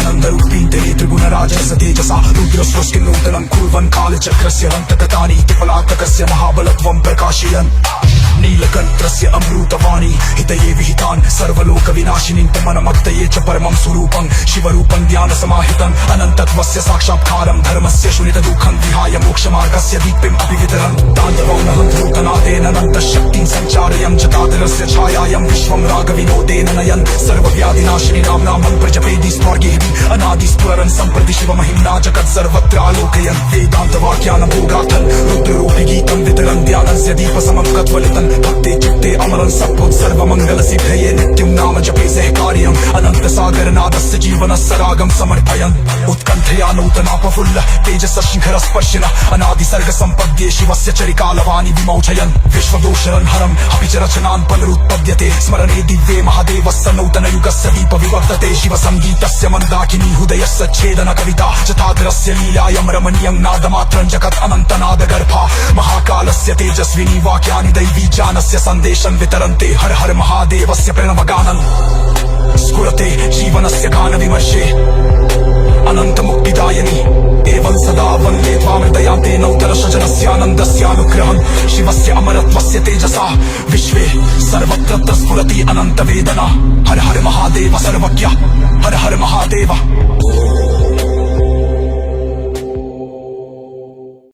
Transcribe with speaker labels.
Speaker 1: आनन्दरूपीं ते त्रिगुणराजस्य तेजसा रुद्रस्वस्य नूतनं कुर्वन् कालचक्रस्य अन्तकतानीति पलातकस्य महाबलत्वं प्रकाशयन् नीलकण्ठस्य अमृतवाणी हितये विहितान् सर्वलोकविनाशिनीं तमनमक्तये च परमं स्वरूपं शिवरूपं ध्यानसमाहितम् अनन्तत्वस्य साक्षात्कारं धर्मस्य शुनितदुःखं विहाय मोक्षमार्गस्य दीप्तिम् अभिवितरन् ताण्डवं नूतनादेन अनन्तशक्तिं सञ्चारयं च तादरस्य छायायं विश्वं रागविनोदेन नयन् सर्वव्याधिनाशिनी नाम्नामं प्रजपेदि स्वर्गेऽपि अनादिस्फुरन् सम्प्रति शिवमहिम्ना जगत् सर्वत्र आलोकयन् वेदान्तवाक्यानभोगार्थन् रुद्ररूपि गीतं वितरन् ध्यानस्य दीपसमं कत्वलितन् भक्ते चित्ते अमरं सत्त्वं सर्वमङ्गलसिद्धये नित्यं नाम जपे सहकार्यम् अनन्तसागरनादस्य जीवनस्य रागं समर्पयन् उत्कण्ठया नूतनापफुल्ल तेजसशिखरस्पर्शिनः अनादिसर्गसम्पद्ये शिवस्य चरिकालवानि विमोचयन् विश्वदोषरन् हरम् अपि च रचनान् पुनरुत्पद्यते स्मरणे दिव्ये महादेवस्य नूतनयुगस्य दीपविवर्तते शिवसङ्गीतस्य मन्दाकिनी हृदयस्य छेदन कविता चताधरस्य लीलायं रमणीयं नादमात्रं जगत् अनन्तनादगर्भा महाकालस्य तेजस्विनी वाक्यानि दैवी ज्ञानस्य सन्देशं वितरन्ते हर हर महादेवस्य प्रणवगानम् स्फुरते जीवनस्य गानविमर्शे अनन्तमुक्तिदायिनी एवं सदा वन्दे त्वां हृदयान्ते नूतनसृजनस्यानन्दस्यानुग्रहम् शिवस्य अमरत्वस्य तेजसा विश्वे सर्वत्र स्फुरति अनन्तवेदना हर हर महादेव सर्वज्ञ हर हर महादेव।